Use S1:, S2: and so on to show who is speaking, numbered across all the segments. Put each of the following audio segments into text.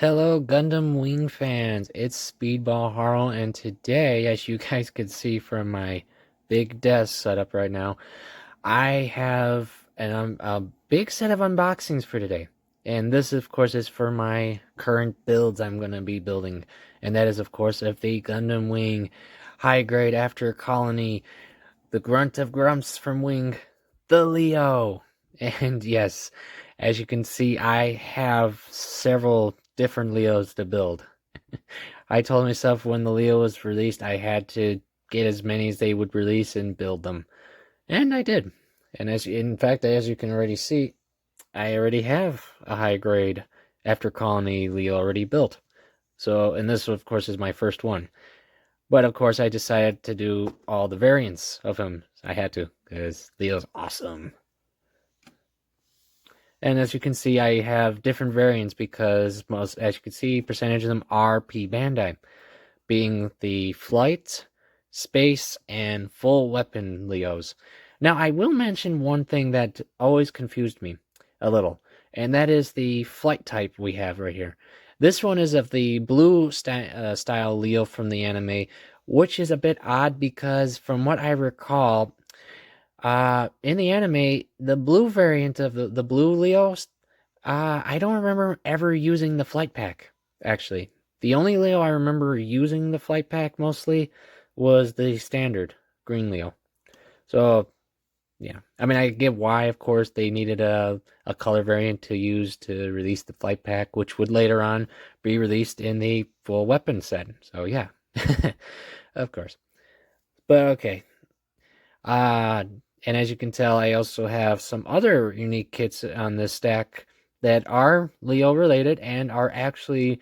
S1: Hello, Gundam Wing fans. It's Speedball Harl, and today, as you guys can see from my big desk setup right now, I have a big set of unboxings for today. And this, of course, is for my current builds I'm going to be building. And that is, of course, of the Gundam Wing High Grade After Colony, the Grunt of Grumps from Wing, the Leo. And yes, as you can see, I have several different Leos to build. I told myself when the Leo was released, I had to get as many as they would release and build them. And I did. And in fact, as you can already see, I already have a high grade After Colony Leo already built. So, and this of course is my first one. But of course I decided to do all the variants of him. I had to, because Leo's awesome. And as you can see, I have different variants because most, as you can see, percentage of them are Pbandai, being the flight, space, and full weapon Leos. Now, I will mention one thing that always confused me a little, and that is the flight type we have right here. This one is of the blue style Leo from the anime, which is a bit odd because from what I recall, in the anime, the blue variant of the blue Leos, I don't remember ever using the flight pack, actually. The only Leo I remember using the flight pack mostly was the standard green Leo. So, yeah. I mean, I get why, of course, they needed a color variant to use to release the flight pack, which would later on be released in the full weapon set. So, yeah. Of course. But, okay. Uh, and as you can tell, I also have some other unique kits on this stack that are Leo related and are actually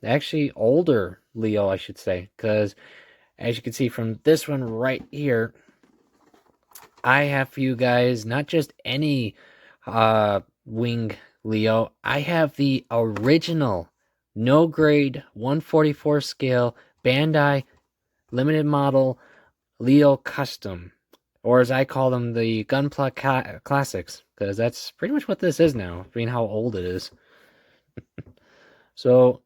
S1: actually older Leo, I should say, because as you can see from this one right here, I have for you guys not just any wing Leo, I have the original no grade 144 scale Bandai limited model Leo Custom, or as I call them, the Gunpla Classics, because that's pretty much what this is now, being how old it is. So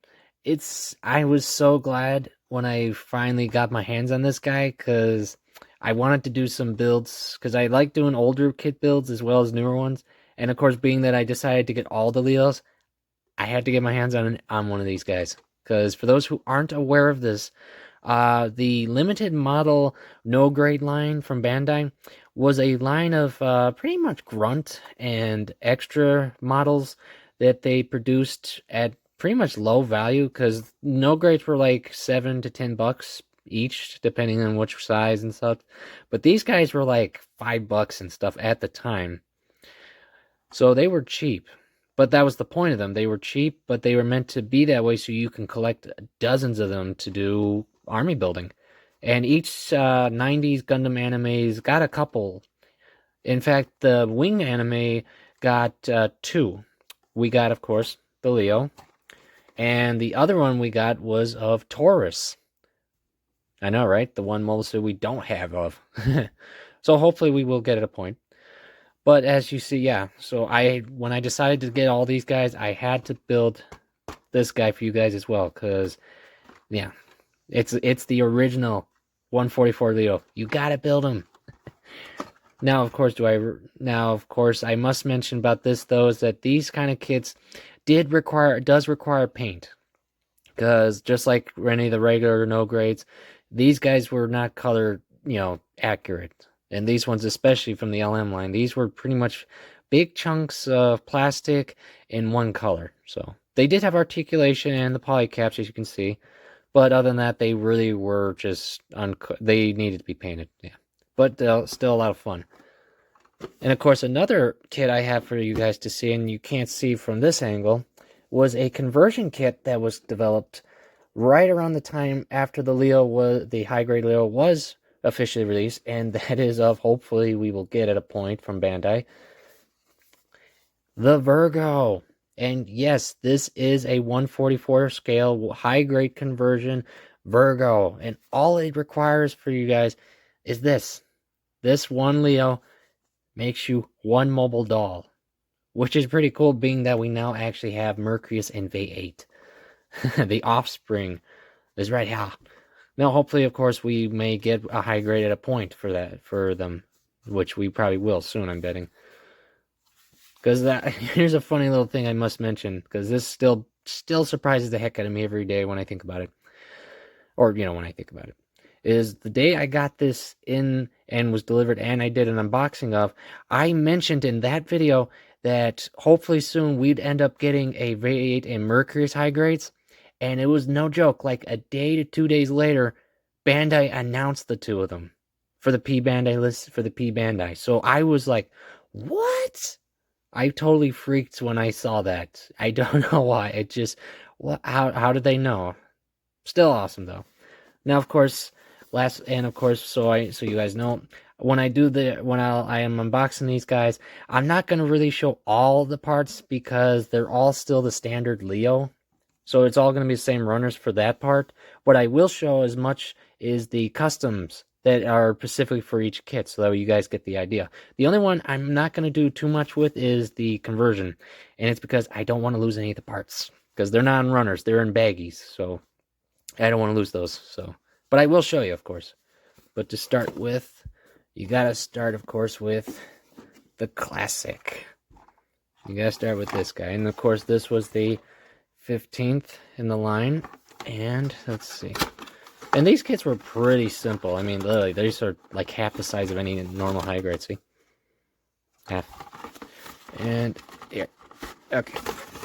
S1: I was so glad when I finally got my hands on this guy, because I wanted to do some builds, because I like doing older kit builds as well as newer ones. And of course, being that I decided to get all the Leos, I had to get my hands on one of these guys. Because for those who aren't aware of this, the limited model no grade line from Bandai was a line of pretty much grunt and extra models that they produced at pretty much low value because no grades were like $7 to $10 each, depending on which size and stuff. But these guys were like $5 and stuff at the time. So they were cheap. But that was the point of them. They were cheap, but they were meant to be that way so you can collect dozens of them to do army building. And each 90s Gundam animes got a couple. In fact, the Wing anime got two. We got, of course, the Leo. And the other one we got was of Taurus. I know, right? The one mostly we don't have of. So hopefully we will get at a point. But as you see, yeah. So when I decided to get all these guys, I had to build this guy for you guys as well, because yeah, it's the original 144 Leo. You gotta build him. Now, of course, I must mention about this though is that these kind of kits does require paint, because just like any of the regular no grades, these guys were not color accurate. And these ones, especially from the LM line, these were pretty much big chunks of plastic in one color. So they did have articulation and the polycaps, as you can see. But other than that, they really were just they needed to be painted. Yeah. But still a lot of fun. And of course, another kit I have for you guys to see, and you can't see from this angle, was a conversion kit that was developed right around the time after the high grade Leo was officially released, and that is of, hopefully we will get at a point from Bandai, the Virgo. And yes, this is a 144 scale high grade conversion Virgo, and all it requires for you guys is this one Leo makes you one mobile doll, which is pretty cool, being that we now actually have Mercurius in V8. The offspring is right here. Now, hopefully, of course, we may get a high grade at a point for them, which we probably will soon, I'm betting. Because here's a funny little thing I must mention, because this still surprises the heck out of me every day when I think about it. Or, when I think about it. Is the day I got this in and was delivered and I did an unboxing of, I mentioned in that video that hopefully soon we'd end up getting a V8 and Mercurius high grades. And it was no joke, like a day to 2 days later, Bandai announced the two of them for the Pbandai list, for the Pbandai. So I was like, what? I totally freaked when I saw that. I don't know why. It just, how did they know? Still awesome though. Now, of course, so you guys know, when I am unboxing these guys, I'm not gonna really show all the parts because they're all still the standard Leo. So it's all gonna be the same runners for that part. What I will show as much is the customs that are specifically for each kit, so that you guys get the idea. The only one I'm not gonna do too much with is the conversion, and it's because I don't want to lose any of the parts because they're not in runners, they're in baggies, so I don't want to lose those. So, but I will show you, of course. But to start with, you gotta start, of course, with the classic. You gotta start with this guy, and of course, this was the 15th in the line. And let's see. And these kits were pretty simple. I mean, literally, these are like half the size of any normal high grade. See, half. And here, okay,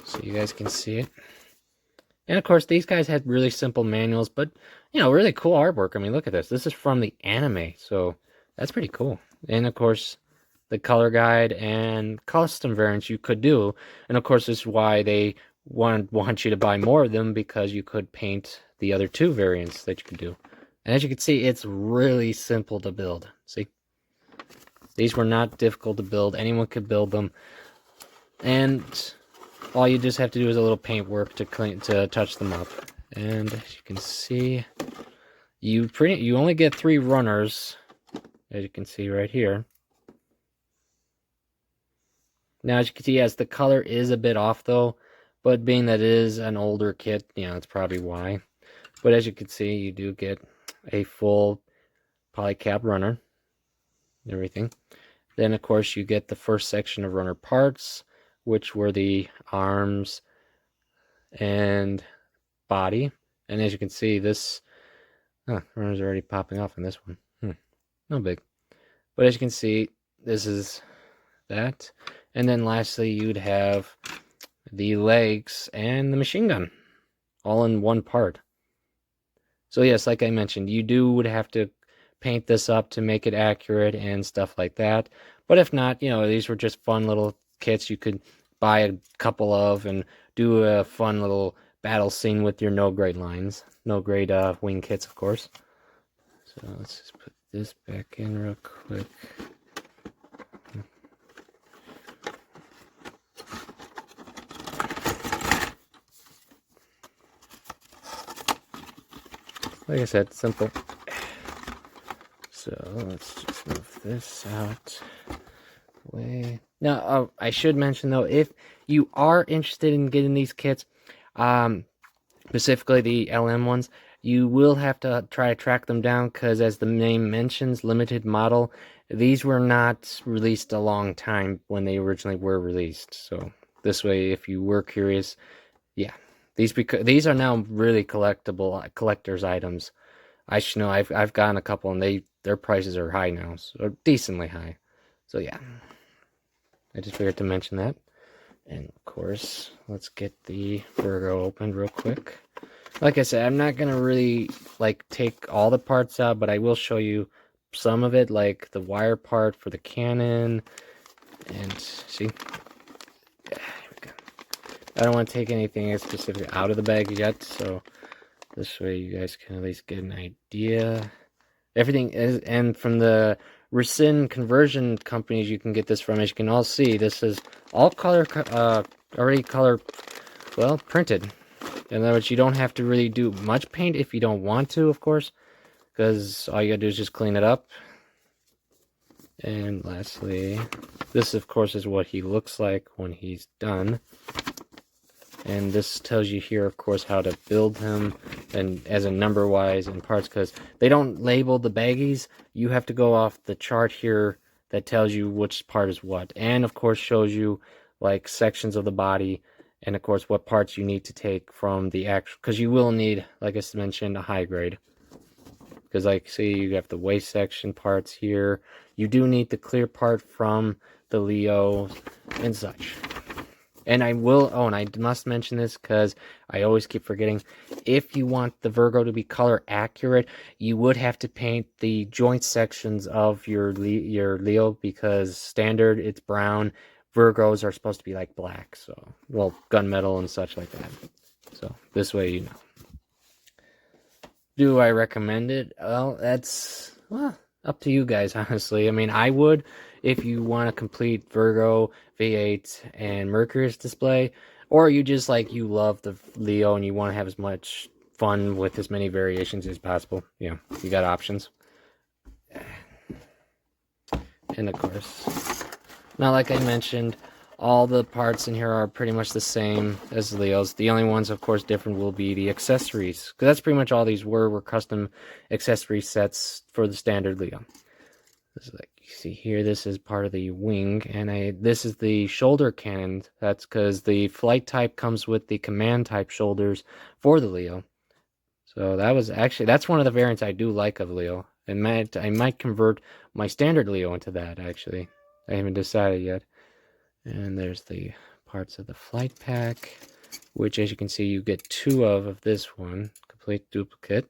S1: so you guys can see it. And of course, these guys had really simple manuals, but, really cool artwork. I mean, look at this. This is from the anime, so that's pretty cool. And of course, the color guide and custom variants you could do. And of course, this is why they want you to buy more of them, because you could paint the other two variants that you could do. And as you can see, it's really simple to build. See? These were not difficult to build. Anyone could build them. And all you just have to do is a little paint work to touch them up. And as you can see, you only get 3 runners, as you can see right here. Now, as you can see, yes, the color is a bit off though, but being that it is an older kit, that's probably why. But as you can see, you do get a full polycap runner, everything. Then, of course, you get the first section of runner parts, which were the arms and body. And as you can see, this runner's already popping off in this one. No big. But as you can see, this is that. And then lastly, you'd have the legs and the machine gun all in one part. So yes, like I mentioned, you would have to paint this up to make it accurate and stuff like that. But if not, these were just fun little kits you could buy a couple of and do a fun little battle scene with your no-grade lines. No-grade wing kits, of course. So let's just put this back in real quick. Like I said, simple. So let's just move this out. Now, I should mention though, if you are interested in getting these kits, specifically the LM ones, you will have to try to track them down, because as the name mentions, limited model, these were not released a long time when they originally were released. So this way, if you were curious, yeah, these are now really collector's items. I should know, I've gotten a couple, and their prices are high now, so decently high. So yeah, I just figured to mention that. And of course, let's get the Virgo opened real quick. Like I said, I'm not gonna really take all the parts out, but I will show you some of it, like the wire part for the cannon. And see, yeah, here we go. I don't want to take anything specific out of the bag yet, so this way you guys can at least get an idea. Everything is, and from the resin conversion companies you can get this from, as you can all see, this is all already color printed. In other words, you don't have to really do much paint if you don't want to, of course, because all you gotta do is just clean it up And lastly, this of course is what he looks like when he's done. And this tells you here, of course, how to build him, and as a number-wise and parts, because they don't label the baggies. You have to go off the chart here that tells you which part is what, and of course shows you like sections of the body, and of course what parts you need to take from the actual, because you will need, like I mentioned, a high grade. Because like, see, you have the waist section parts here. You do need the clear part from the Leo and such. And I will, oh, and I must mention this because I always keep forgetting. If you want the Virgo to be color accurate, you would have to paint the joint sections of your Leo, because standard, it's brown. Virgos are supposed to be like black, so, well, gunmetal and such like that. So, this way you know. Do I recommend it? Well, that's, well, up to you guys, honestly. I mean, I would, if you want a complete Virgo, V8, and Mercurius display, or you just, like, you love the Leo and you want to have as much fun with as many variations as possible. You got options. And of course, now, like I mentioned, all the parts in here are pretty much the same as Leo's. The only ones, of course, different will be the accessories, because that's pretty much all these were custom accessory sets for the standard Leo. This is like, you see here, this is part of the wing, and this is the shoulder cannon. That's because the flight type comes with the command type shoulders for the Leo. So that was actually, that's one of the variants I do like of Leo. And I might convert my standard Leo into that, actually. I haven't decided yet. And there's the parts of the flight pack, which, as you can see, you get 2 of this one, complete duplicate.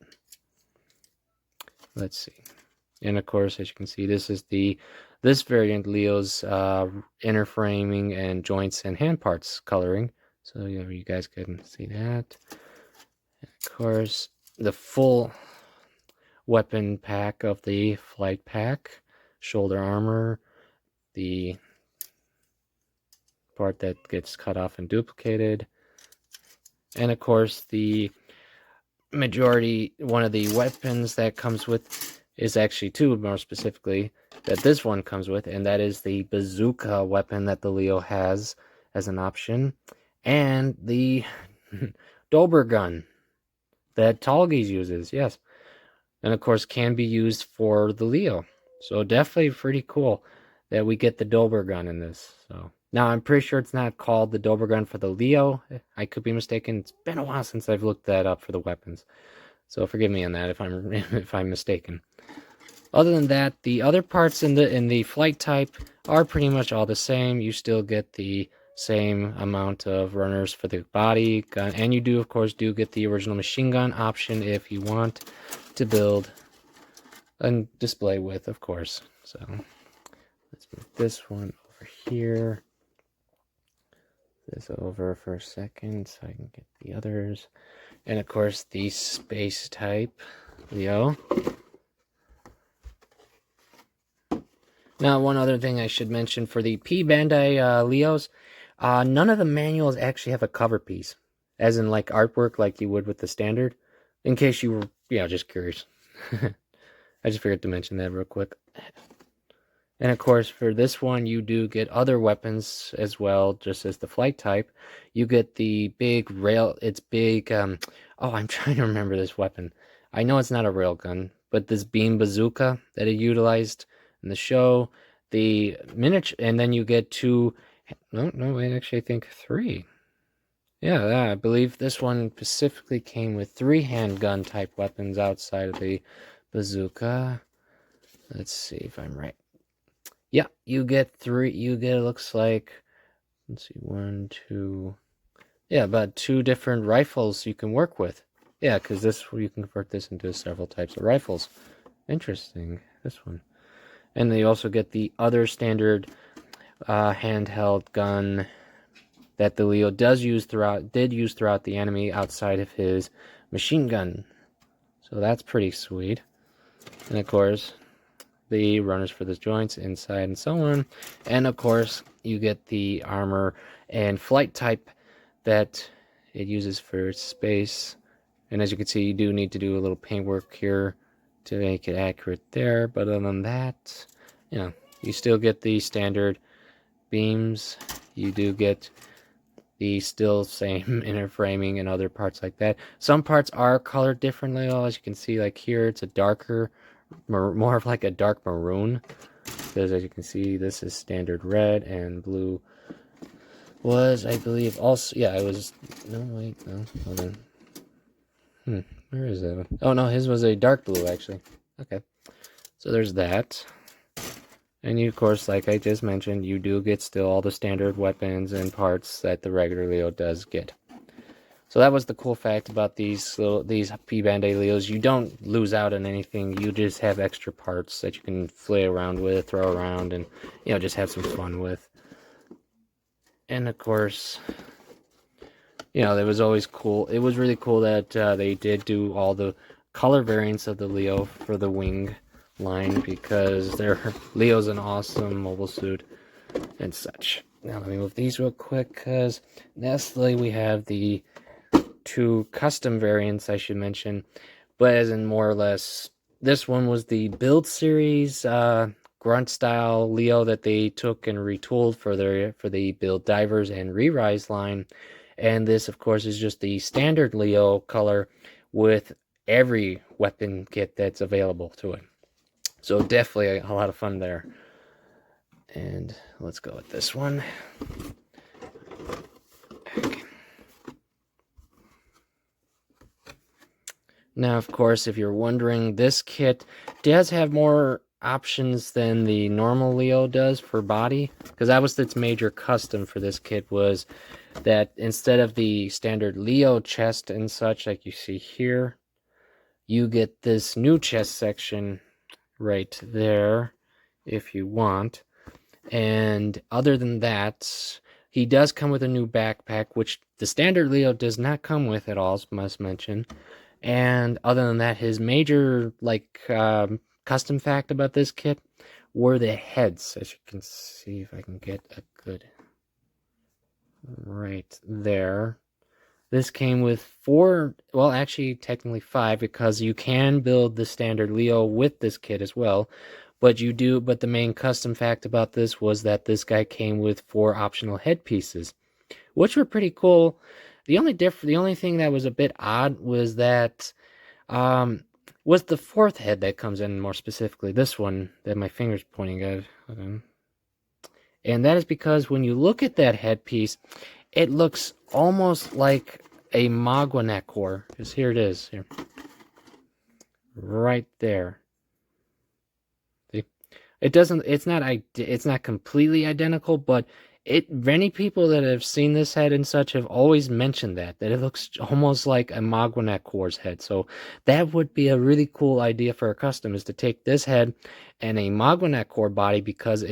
S1: Let's see. And of course, as you can see, this is this variant Leo's inner framing and joints and hand parts coloring. So you guys can see that. And of course, the full weapon pack of the flight pack, shoulder armor, the part that gets cut off and duplicated, and of course the majority, one of the weapons that comes with is actually 2 more specifically that this one comes with, and that is the bazooka weapon that the Leo has as an option, and the Dober gun that Tallgeese uses, yes, and of course can be used for the Leo. So definitely pretty cool that we get the Dober gun in this. So now I'm pretty sure it's not called the Dober gun for the Leo. I could be mistaken. It's been a while since I've looked that up for the weapons, so forgive me on that if I'm mistaken. Other than that, the other parts in the flight type are pretty much all the same. You still get the same amount of runners for the body gun, and you do, of course, get the original machine gun option if you want to build and display with, of course. So let's move this one over here, this over for a second so I can get the others. And of course the space type Leo. Now, one other thing I should mention for the Pbandai Leos, none of the manuals actually have a cover piece, as in like artwork like you would with the standard, in case you were, just curious. I just forgot to mention that real quick. And of course, for this one, you do get other weapons as well, just as the flight type. You get the big rail, it's big, oh, I'm trying to remember this weapon. I know it's not a railgun, but this beam bazooka that it utilized in the show, the miniature, and then you get 2, no, wait, actually I think 3. Yeah, I believe this one specifically came with 3 handgun type weapons outside of the bazooka. Let's see if I'm right. Yeah, you get 3, it looks like, let's see, 1, 2, yeah, about 2 different rifles you can work with. Yeah, because you can convert this into several types of rifles. Interesting, this one. And they also get the other standard handheld gun that the Leo did use throughout the anime outside of his machine gun. So that's pretty sweet. And of course, the runners for the joints inside and so on. And of course, you get the armor and flight type that it uses for space. And as you can see, you do need to do a little paintwork here to make it accurate there. But other than that, You still get the standard beams. You do get the still same inner framing and other parts like that. Some parts are colored differently, as you can see, like here it's a darker, more of like a dark maroon, because as you can see, this is standard red, and blue was, I believe, also, yeah, it was, no, wait, no, hold on. Where is that one? Oh, no, his was a dark blue, actually. Okay, so there's that. And you, of course, like I just mentioned, you do get still all the standard weapons and parts that the regular Leo does get. So that was the cool fact about these Pbandai Leos. You don't lose out on anything. You just have extra parts that you can play around with, throw around, and, you know, just have some fun with. And of course, you know, it was always cool. It was really cool that they did do all the color variants of the Leo for the wing line, because Leo's an awesome mobile suit and such. Now let me move these real quick, because lastly we have the 2 custom variants I should mention, but as in more or less, this one was the build series grunt style Leo that they took and retooled for the build divers and re-rise line, and this of course is just the standard Leo color with every weapon kit that's available to it. So definitely a lot of fun there. And let's go with this one. Okay. Now, of course, if you're wondering, this kit does have more options than the normal Leo does for body, because that was its major custom for this kit, was that instead of the standard Leo chest and such like you see here, you get this new chest section right there if you want. And other than that, he does come with a new backpack, which the standard Leo does not come with at all, must mention. And other than that, his major custom fact about this kit were the heads. As you can see, if I can get a good right there. This came with 4, well, actually, technically 5, because you can build the standard Leo with this kit as well. But the main custom fact about this was that this guy came with 4 optional headpieces, which were pretty cool. The only thing that was a bit odd was that was the 4th head that comes in, more specifically this one that my finger's pointing at. And that is because when you look at that headpiece, it looks almost like a Magwanakor. Because here it is, here, right there. See, it's not completely identical, but many people that have seen this head and such have always mentioned that it looks almost like a Magwanakor's head. So that would be a really cool idea for a custom, is to take this head and a Magwanakor body, because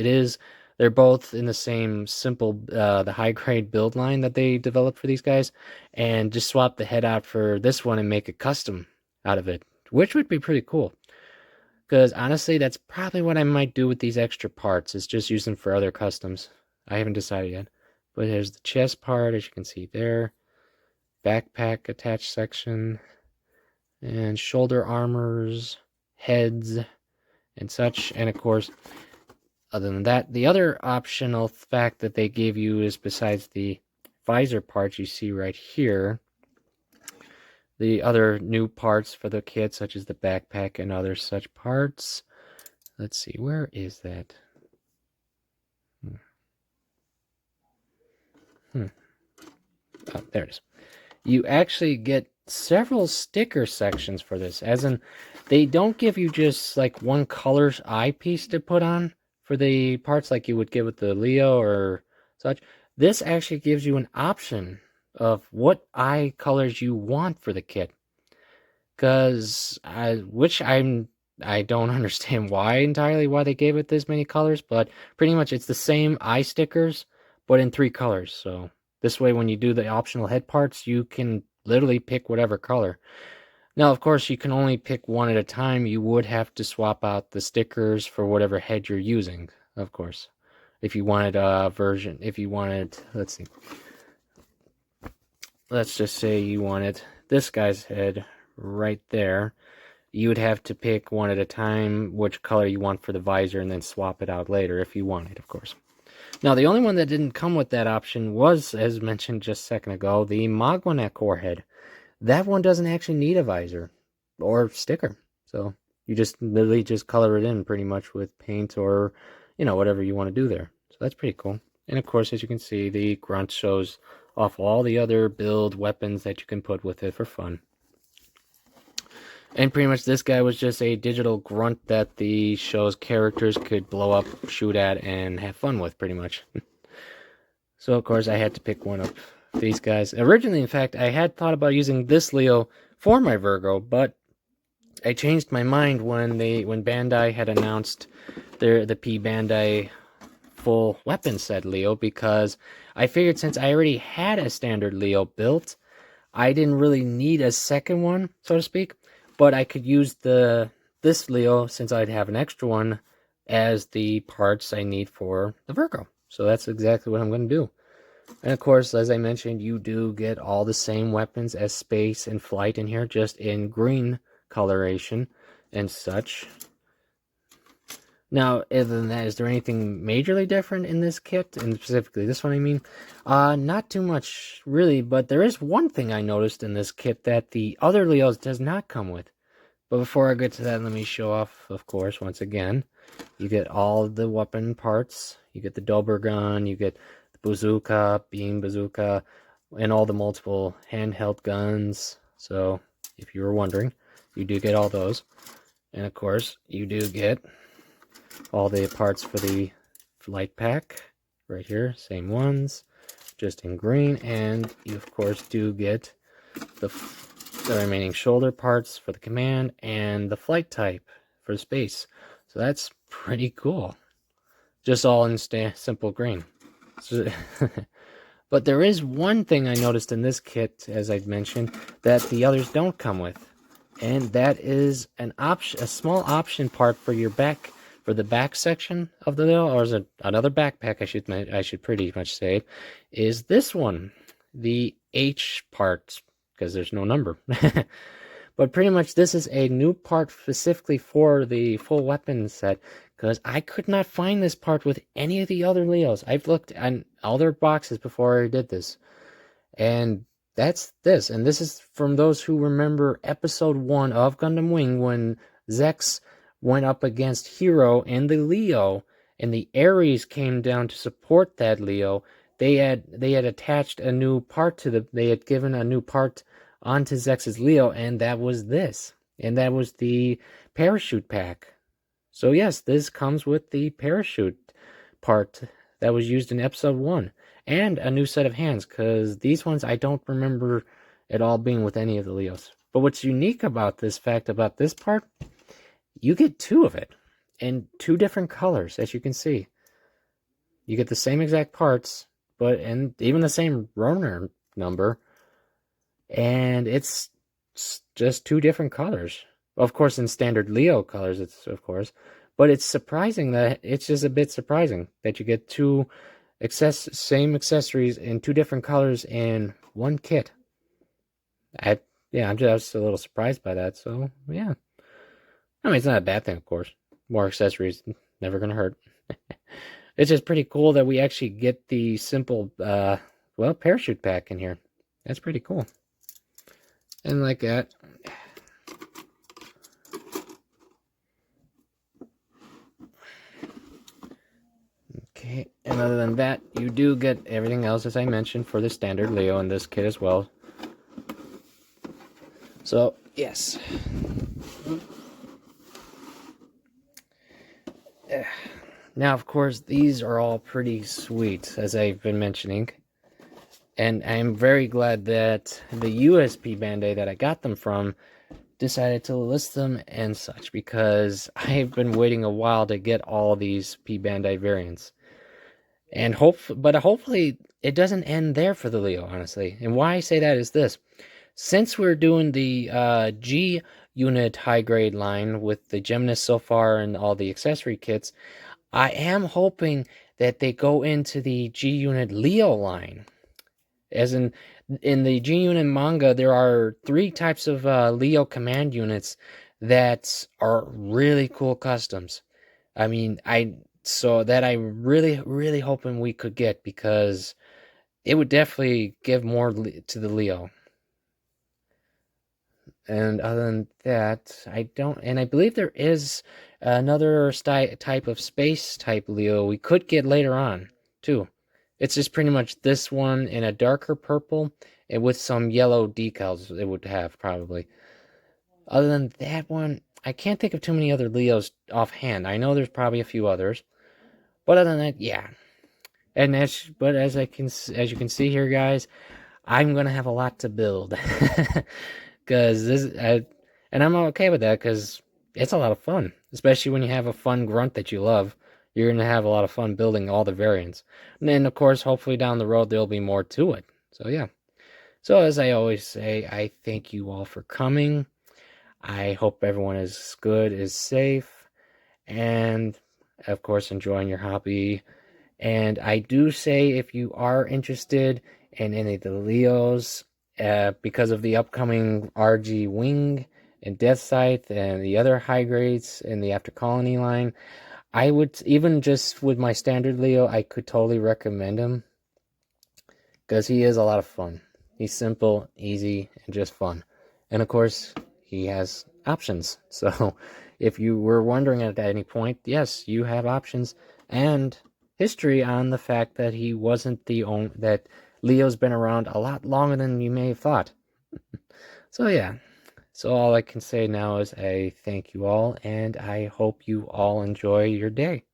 S1: they're both in the same simple, the high grade build line that they developed for these guys, and just swap the head out for this one and make a custom out of it, which would be pretty cool. Because honestly, that's probably what I might do with these extra parts, is just use them for other customs. I haven't decided yet. But here's the chest part, as you can see there. Backpack attached section. And shoulder armors, heads, and such. And of course, other than that, the other optional fact that they gave you is, besides the visor parts you see right here, the other new parts for the kit, such as the backpack and other such parts. Let's see, where is that? Oh, there it is. You actually get several sticker sections for this, as in they don't give you just like one color eyepiece to put on for the parts like you would get with the Leo or such. This actually gives you an option of what eye colors you want for the kit, because I don't understand why they gave it this many colors, but pretty much it's the same eye stickers but in 3 colors. So this way, when you do the optional head parts, you can literally pick whatever color. Now, of course, you can only pick one at a time. You would have to swap out the stickers for whatever head you're using, of course. If you wanted let's see. Let's just say you wanted this guy's head right there. you would have to pick one at a time which color you want for the visor and then swap it out later if you wanted, of course. Now, the only one that didn't come with that option was, as mentioned just a second ago, the Magwanek Warhead. That one doesn't actually need a visor or sticker. So you just literally just color it in pretty much with paint or, whatever you want to do there. So that's pretty cool. And of course, as you can see, the grunt shows off all the other build weapons that you can put with it for fun. And pretty much this guy was just a digital grunt that the show's characters could blow up, shoot at, and have fun with, pretty much. So, of course, I had to pick one of these guys. Originally, in fact, I had thought about using this Leo for my Virgo, but I changed my mind when Bandai had announced the Pbandai full weapon set Leo, because I figured since I already had a standard Leo built, I didn't really need a second one, so to speak. But I could use this Leo, since I'd have an extra one, as the parts I need for the Virgo. So that's exactly what I'm going to do. And of course, as I mentioned, you do get all the same weapons as Space and Flight in here, just in green coloration and such. Now, other than that, is there anything majorly different in this kit, and specifically this one, I mean? Not too much, really, but there is one thing I noticed in this kit that the other Leos does not come with. But before I get to that, let me show off, of course, once again. You get all the weapon parts. You get the Dober gun, you get the Bazooka, Beam Bazooka, and all the multiple handheld guns. So, if you were wondering, you do get all those. And of course, you do get all the parts for the flight pack right here, same ones, just in green. And you of course do get the remaining shoulder parts for the command and the flight type for space. So that's pretty cool, just all in simple green. So but there is one thing I noticed in this kit, as I've mentioned, that the others don't come with, and that is a small option part for your back. For the back section of the Leo, or is it another backpack, I should pretty much say, is this one, the H part, because there's no number. But pretty much this is a new part specifically for the full weapon set, because I could not find this part with any of the other Leos. I've looked on all their boxes before I did this, and that's this. And this is from those who remember episode 1 of Gundam Wing, when Zex went up against Hero and the Leo, and the Ares came down to support that Leo. They had attached a new part to they had given a new part onto Zex's Leo, and that was this. And that was the parachute pack. So yes, this comes with the parachute part that was used in episode 1. And a new set of hands, because these ones I don't remember at all being with any of the Leos. But what's unique about this part, you get 2 of it in 2 different colors, as you can see. You get the same exact parts, and even the same Roner number, and it's just 2 different colors. Of course, in standard Leo colors, but it's surprising that it's just a bit surprising that you get 2 same accessories in 2 different colors in one kit. I'm just a little surprised by that. So yeah. I mean, it's not a bad thing, of course. More accessories, never gonna hurt. It's just pretty cool that we actually get the simple, parachute pack in here. That's pretty cool. And like that. Okay, and other than that, you do get everything else, as I mentioned, for the standard Leo in this kit as well. So, yes. Now, of course, these are all pretty sweet, as I've been mentioning. And I'm very glad that the USP Pbandai that I got them from decided to list them and such, because I've been waiting a while to get all these Pbandai variants. And hopefully it doesn't end there for the Leo, honestly. And why I say that is this. Since we're doing the G unit high grade line with the Geminus so far and all the accessory kits, I am hoping that they go into the G unit Leo line. As in the G unit manga, there are 3 types of Leo command units that are really cool customs. I mean, I really, really hoping we could get, because it would definitely give more to the Leo. And other than that, I don't, and I believe there is another type of space type Leo we could get later on, too. It's just pretty much this one in a darker purple and with some yellow decals it would have, probably. Other than that one, I can't think of too many other Leos offhand. I know there's probably a few others, but other than that, yeah. And but as you can see here, guys, I'm gonna have a lot to build, because and I'm okay with that because it's a lot of fun, especially when you have a fun grunt that you love. You're gonna have a lot of fun building all the variants, and then of course, hopefully down the road there'll be more to it. So yeah. So as I always say, I thank you all for coming. I hope everyone is good, is safe, and of course enjoying your hobby. And I do say, if you are interested in any of the Leos, because of the upcoming RG Wing and Death Scythe and the other high grades in the After Colony line, I would, even just with my standard Leo, I could totally recommend him, because he is a lot of fun. He's simple, easy, and just fun. And of course, he has options. So if you were wondering at any point, yes, you have options and history on the fact that he wasn't the only, that Leo's been around a lot longer than you may have thought. So yeah. So all I can say now is I thank you all, and I hope you all enjoy your day.